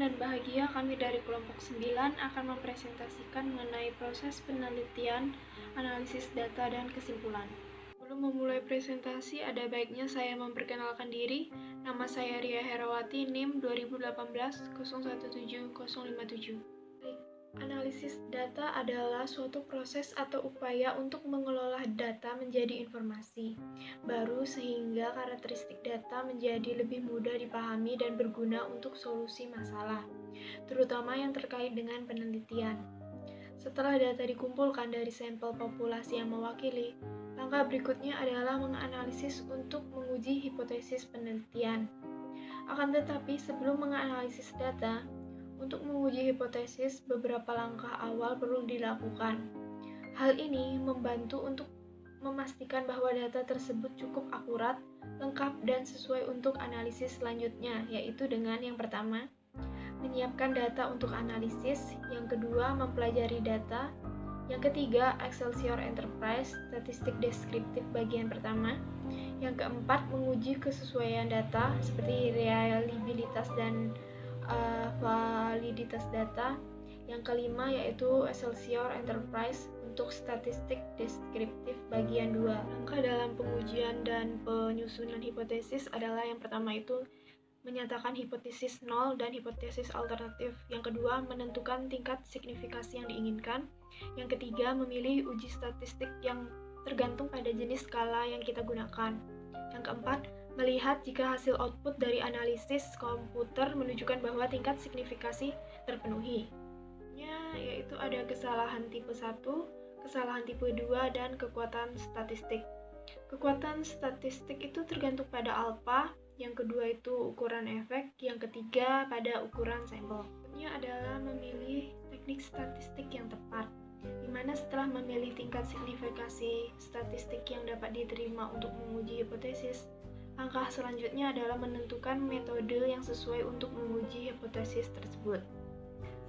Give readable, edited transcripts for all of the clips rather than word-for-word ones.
dan bahagia, kami dari kelompok 9 akan mempresentasikan mengenai proses penelitian, analisis data, dan kesimpulan. Sebelum memulai presentasi, ada baiknya saya memperkenalkan diri. Nama saya Ria Herawati, NIM 2018-017057. Analisis data adalah suatu proses atau upaya untuk mengelola data menjadi informasi baru sehingga karakteristik data menjadi lebih mudah dipahami dan berguna untuk solusi masalah, terutama yang terkait dengan penelitian. Setelah data dikumpulkan dari sampel populasi yang mewakili, langkah berikutnya adalah menganalisis untuk menguji hipotesis penelitian. Akan tetapi, sebelum menganalisis data, untuk menguji hipotesis, beberapa langkah awal perlu dilakukan. Hal ini membantu untuk memastikan bahwa data tersebut cukup akurat, lengkap, dan sesuai untuk analisis selanjutnya, yaitu dengan yang pertama, menyiapkan data untuk analisis, yang kedua, mempelajari data, yang ketiga, Excelsior Enterprise, statistik deskriptif bagian pertama, yang keempat, menguji kesesuaian data, seperti reliabilitas dan validitas data. Yang kelima yaitu Excelsior Enterprise untuk statistik deskriptif bagian 2. Langkah dalam pengujian dan penyusunan hipotesis adalah yang pertama itu menyatakan hipotesis 0 dan hipotesis alternatif. Yang kedua, menentukan tingkat signifikasi yang diinginkan. Yang ketiga, memilih uji statistik yang tergantung pada jenis skala yang kita gunakan. Yang keempat, melihat jika hasil output dari analisis komputer menunjukkan bahwa tingkat signifikasi terpenuhi. Yaitu ada kesalahan tipe 1, kesalahan tipe 2, dan kekuatan statistik. Kekuatan statistik itu tergantung pada alfa, yang kedua itu ukuran efek, yang ketiga pada ukuran sampel. Berikutnya adalah memilih teknik statistik yang tepat, di mana setelah memilih tingkat signifikasi statistik yang dapat diterima untuk menguji hipotesis, langkah selanjutnya adalah menentukan metode yang sesuai untuk menguji hipotesis tersebut.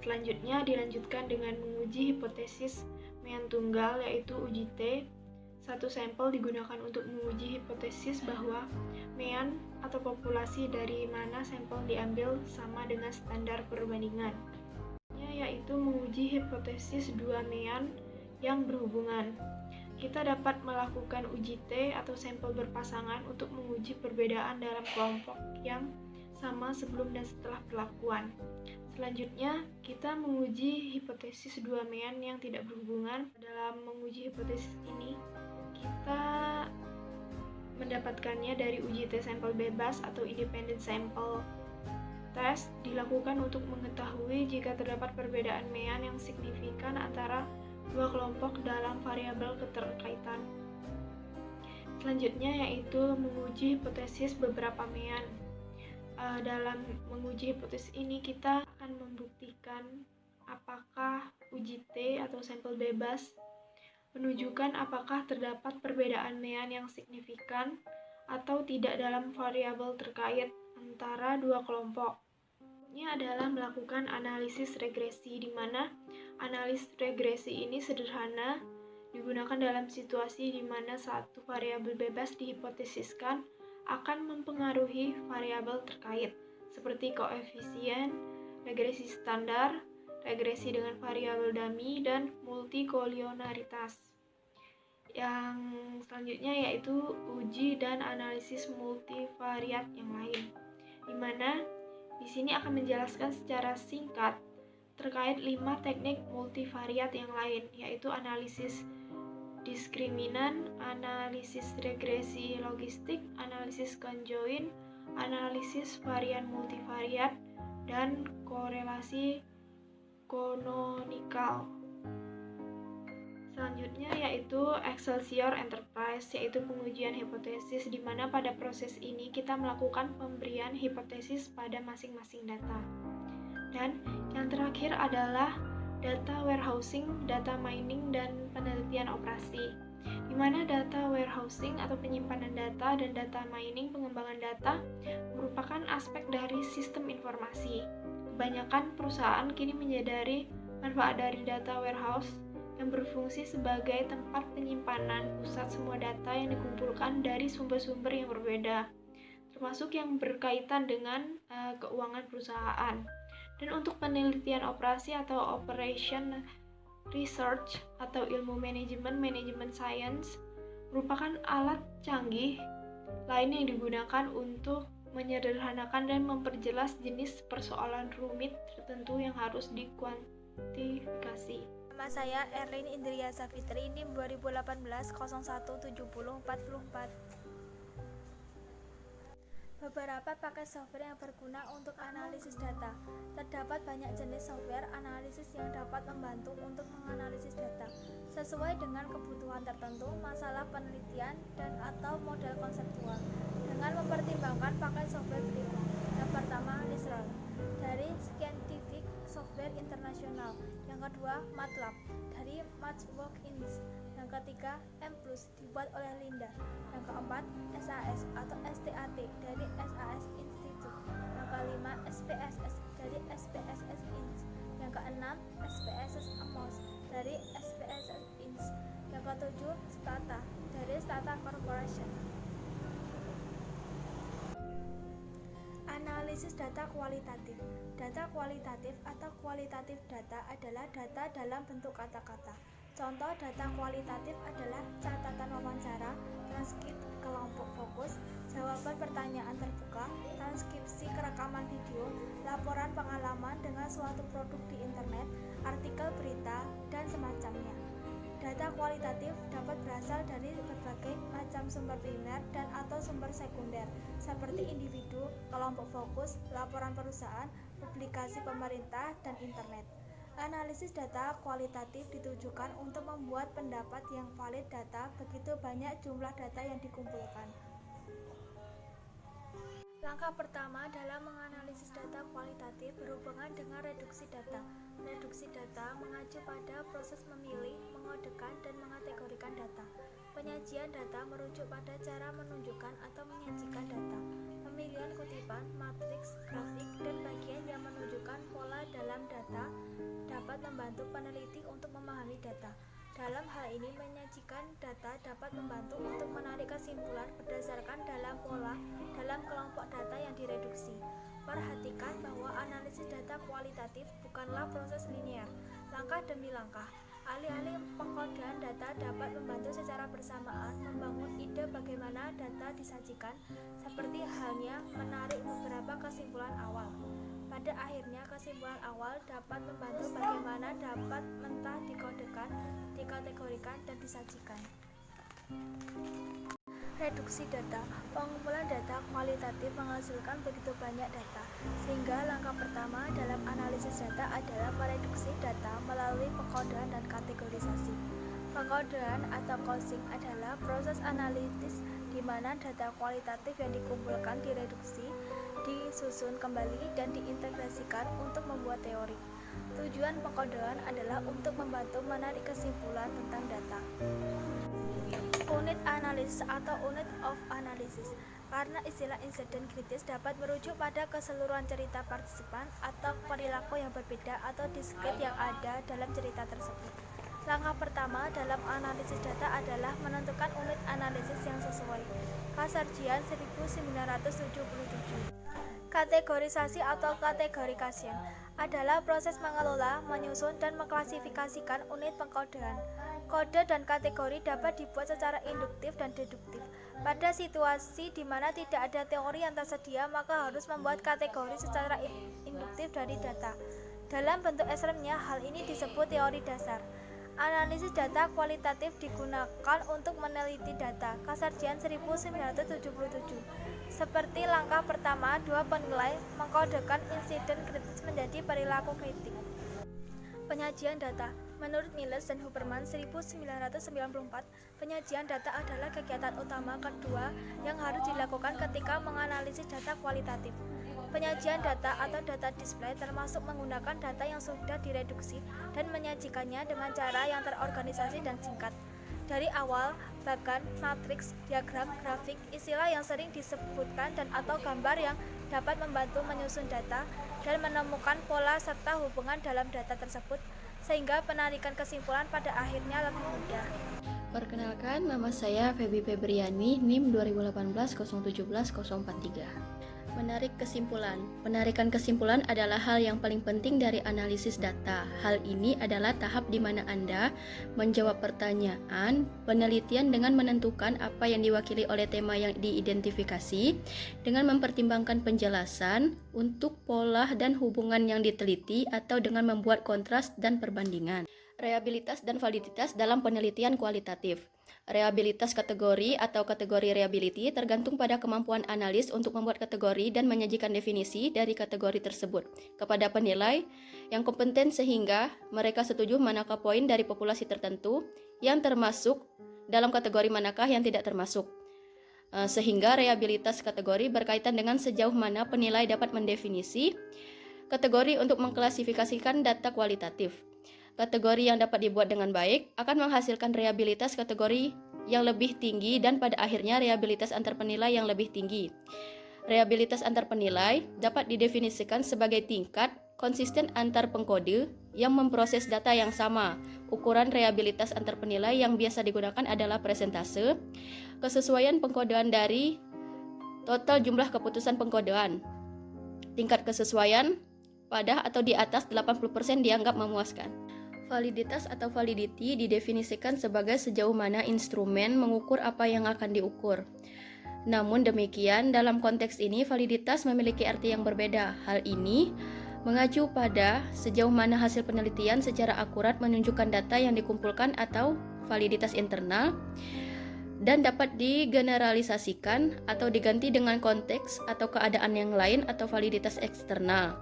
Selanjutnya dilanjutkan dengan menguji hipotesis mean tunggal, yaitu uji T. Satu sampel digunakan untuk menguji hipotesis bahwa mean atau populasi dari mana sampel diambil sama dengan standar perbandingan. Yaitu menguji hipotesis dua mean yang berhubungan. Kita dapat melakukan uji T atau sampel berpasangan untuk menguji perbedaan dalam kelompok yang sama sebelum dan setelah perlakuan. Selanjutnya, kita menguji hipotesis dua mean yang tidak berhubungan. Dalam menguji hipotesis ini, kita mendapatkannya dari uji T sampel bebas atau independent sample test, dilakukan untuk mengetahui jika terdapat perbedaan mean yang signifikan antara dua kelompok dalam variabel keterkaitan. Selanjutnya yaitu menguji hipotesis beberapa mean. Dalam menguji hipotesis ini kita akan membuktikan apakah uji T atau sampel bebas menunjukkan apakah terdapat perbedaan mean yang signifikan atau tidak dalam variabel terkait antara dua kelompok. Ini adalah melakukan analisis regresi, di mana analisis regresi ini sederhana, digunakan dalam situasi di mana satu variabel bebas dihipotesiskan akan mempengaruhi variabel terkait, seperti koefisien, regresi standar, regresi dengan variabel dummy, dan multikolionaritas. Yang selanjutnya yaitu uji dan analisis multivariat yang lain, di mana di sini akan menjelaskan secara singkat terkait 5 teknik multivariat yang lain, yaitu analisis diskriminan, analisis regresi logistik, analisis conjoint, analisis varian multivariat, dan korelasi kanonikal. Selanjutnya yaitu Excelsior Enterprise, yaitu pengujian hipotesis, di mana pada proses ini kita melakukan pemberian hipotesis pada masing-masing data. Dan yang terakhir adalah data warehousing, data mining, dan penelitian operasi, di mana data warehousing atau penyimpanan data dan data mining pengembangan data merupakan aspek dari sistem informasi. Kebanyakan perusahaan kini menyadari manfaat dari data warehouse yang berfungsi sebagai tempat penyimpanan pusat semua data yang dikumpulkan dari sumber-sumber yang berbeda, termasuk yang berkaitan dengan keuangan perusahaan. Dan untuk penelitian operasi atau operation research atau ilmu manajemen science merupakan alat canggih lain yang digunakan untuk menyederhanakan dan memperjelas jenis persoalan rumit tertentu yang harus dikuantifikasi. Nama saya Erlin Indria Safitri, NIM 2018 017044. Beberapa paket software yang berguna untuk analisis data. Terdapat banyak jenis software analisis yang dapat membantu untuk menganalisis data sesuai dengan kebutuhan tertentu, masalah penelitian, dan atau model konseptual dengan mempertimbangkan paket software berikut. Yang pertama, Nisral dari Scientific Software International. Yang kedua, MATLAB dari MathWorks. Yang ketiga, M+, dibuat oleh Linda. Yang keempat, SAS atau STAT dari SAS Institute. Yang kelima, SPSS dari SPSS Ins. Yang keenam, SPSS Amos dari SPSS Ins. Yang ketujuh, Stata dari Stata Corporation. Analisis data kualitatif. Data kualitatif atau kualitatif data adalah data dalam bentuk kata-kata. Contoh data kualitatif adalah catatan wawancara, transkrip kelompok fokus, jawaban pertanyaan terbuka, transkripsi kerekaman video, laporan pengalaman dengan suatu produk di internet, artikel berita, dan semacamnya. Data kualitatif dapat berasal dari berbagai macam sumber primer dan atau sumber sekunder, seperti individu, kelompok fokus, laporan perusahaan, publikasi pemerintah, dan internet. Analisis data kualitatif ditujukan untuk membuat pendapat yang valid data begitu banyak jumlah data yang dikumpulkan. Langkah pertama dalam menganalisis data kualitatif berhubungan dengan reduksi data. Reduksi data mengacu pada proses memilih, mengodekan, dan mengategorikan data. Penyajian data merujuk pada cara menunjukkan atau menyajikan data. Pemilihan kutipan, matriks, grafik, dan bagian yang menunjukkan pola dalam data dapat membantu peneliti untuk memahami data. Dalam hal ini, menyajikan data dapat membantu untuk menarik kesimpulan berdasarkan dalam pola dalam kelompok data yang direduksi. Perhatikan bahwa analisis data kualitatif bukanlah proses linear, langkah demi langkah. Alih-alih pengkodean data dapat membantu secara bersamaan membangun ide bagaimana data disajikan, seperti halnya menarik beberapa kesimpulan awal. Pada akhirnya, kesimpulan awal dapat membantu bagaimana dapat mentah dikodekan, dikategorikan, dan disajikan. Reduksi data. Pengumpulan data kualitatif menghasilkan begitu banyak data, sehingga langkah pertama dalam analisis data adalah mereduksi data melalui pengkodean dan kategorisasi. Pengkodean atau coding adalah proses analitis di mana data kualitatif yang dikumpulkan direduksi, disusun kembali, dan diintegrasikan untuk membuat teori. Tujuan pengkodean adalah untuk membantu menarik kesimpulan tentang data. Unit analisis atau unit of analysis. Karena istilah insiden kritis dapat merujuk pada keseluruhan cerita partisipan atau perilaku yang berbeda atau diskrit yang ada dalam cerita tersebut. Langkah pertama dalam analisis data adalah menentukan unit analisis yang sesuai. Kasarjian 1977. Kategorisasi atau categorization adalah proses mengelola, menyusun, dan mengklasifikasikan unit pengkodean. Kode dan kategori dapat dibuat secara induktif dan deduktif. Pada situasi di mana tidak ada teori yang tersedia, maka harus membuat kategori secara induktif dari data. Dalam bentuk ekstremnya, hal ini disebut teori dasar. Analisis data kualitatif digunakan untuk meneliti data. Kasarjian 1977. Seperti langkah pertama, dua penilai mengkodekan insiden kritis menjadi perilaku kritik. Penyajian data. Menurut Miles dan Huberman 1994, penyajian data adalah kegiatan utama kedua yang harus dilakukan ketika menganalisis data kualitatif. Penyajian data atau data display termasuk menggunakan data yang sudah direduksi dan menyajikannya dengan cara yang terorganisasi dan singkat. Dari awal, bahkan matriks, diagram, grafik, istilah yang sering disebutkan dan atau gambar yang dapat membantu menyusun data dan menemukan pola serta hubungan dalam data tersebut, sehingga penarikan kesimpulan pada akhirnya lebih mudah. Perkenalkan, nama saya Feby Febriani, NIM 2018 017 043. Menarik kesimpulan. Penarikan kesimpulan adalah hal yang paling penting dari analisis data. Hal ini adalah tahap di mana Anda menjawab pertanyaan penelitian dengan menentukan apa yang diwakili oleh tema yang diidentifikasi, dengan mempertimbangkan penjelasan untuk pola dan hubungan yang diteliti, atau dengan membuat kontras dan perbandingan. Reliabilitas dan validitas dalam penelitian kualitatif. Reliabilitas kategori atau kategori reliability tergantung pada kemampuan analis untuk membuat kategori dan menyajikan definisi dari kategori tersebut kepada penilai yang kompeten sehingga mereka setuju manakah poin dari populasi tertentu yang termasuk dalam kategori manakah yang tidak termasuk. Sehingga reliabilitas kategori berkaitan dengan sejauh mana penilai dapat mendefinisi kategori untuk mengklasifikasikan data kualitatif. Kategori yang dapat dibuat dengan baik akan menghasilkan reliabilitas kategori yang lebih tinggi dan pada akhirnya reliabilitas antar penilai yang lebih tinggi. Reliabilitas antar penilai dapat didefinisikan sebagai tingkat konsisten antar pengkode yang memproses data yang sama. Ukuran reliabilitas antar penilai yang biasa digunakan adalah persentase kesesuaian pengkodean dari total jumlah keputusan pengkodean. Tingkat kesesuaian pada atau di atas 80% dianggap memuaskan. Validitas atau validity didefinisikan sebagai sejauh mana instrumen mengukur apa yang akan diukur. Namun demikian, dalam konteks ini validitas memiliki arti yang berbeda. Hal ini mengacu pada sejauh mana hasil penelitian secara akurat menunjukkan data yang dikumpulkan atau validitas internal dan dapat digeneralisasikan atau diganti dengan konteks atau keadaan yang lain atau validitas eksternal.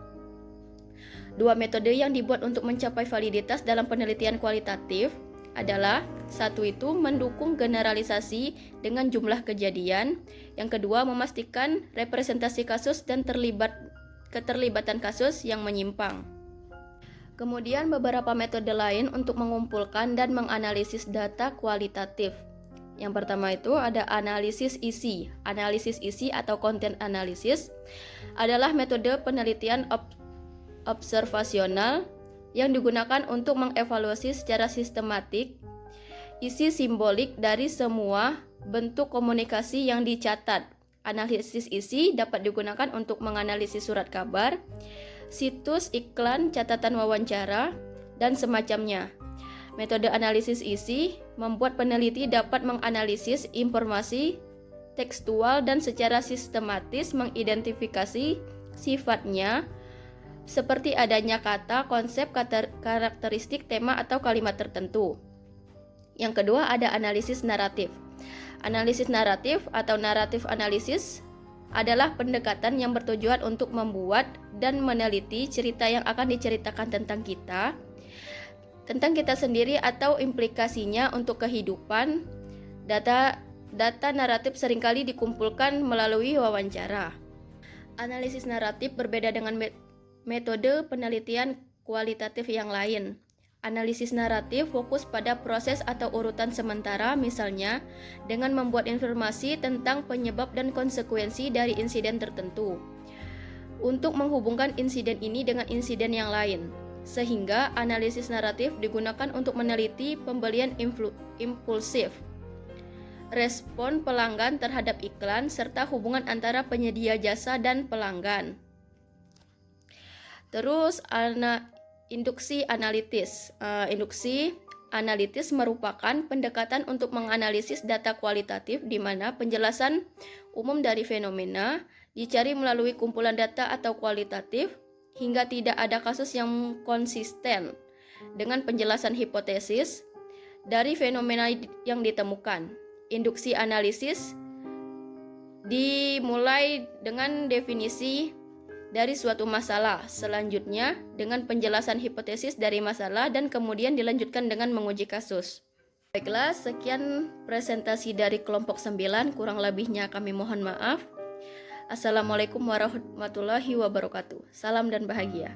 Dua metode yang dibuat untuk mencapai validitas dalam penelitian kualitatif adalah satu itu mendukung generalisasi dengan jumlah kejadian, yang kedua memastikan representasi kasus dan keterlibatan kasus yang menyimpang. Kemudian beberapa metode lain untuk mengumpulkan dan menganalisis data kualitatif. Yang pertama itu ada analisis isi. Analisis isi atau content analysis adalah metode penelitian observasional yang digunakan untuk mengevaluasi secara sistematik isi simbolik dari semua bentuk komunikasi yang dicatat. Analisis isi dapat digunakan untuk menganalisis surat kabar, situs iklan, catatan wawancara, dan semacamnya. Metode analisis isi membuat peneliti dapat menganalisis informasi tekstual dan secara sistematis mengidentifikasi sifatnya, seperti adanya kata, konsep, karakteristik, tema, atau kalimat tertentu. Yang kedua ada analisis naratif. Analisis naratif atau naratif analisis adalah pendekatan yang bertujuan untuk membuat dan meneliti cerita yang akan diceritakan tentang kita sendiri atau implikasinya untuk kehidupan. Data naratif seringkali dikumpulkan melalui wawancara. Analisis naratif berbeda dengan metode penelitian kualitatif yang lain. Analisis naratif fokus pada proses atau urutan sementara, misalnya dengan membuat informasi tentang penyebab dan konsekuensi dari insiden tertentu untuk menghubungkan insiden ini dengan insiden yang lain. Sehingga analisis naratif digunakan untuk meneliti pembelian impulsif, respon pelanggan terhadap iklan, serta hubungan antara penyedia jasa dan pelanggan. Terus induksi analitis. Induksi analitis merupakan pendekatan untuk menganalisis data kualitatif di mana penjelasan umum dari fenomena dicari melalui kumpulan data atau kualitatif hingga tidak ada kasus yang konsisten dengan penjelasan hipotesis dari fenomena yang ditemukan. Induksi analisis dimulai dengan definisi dari suatu masalah, selanjutnya dengan penjelasan hipotesis dari masalah, dan kemudian dilanjutkan dengan menguji kasus. Baiklah, sekian presentasi dari kelompok 9, kurang lebihnya kami mohon maaf. Assalamualaikum warahmatullahi wabarakatuh. Salam dan bahagia.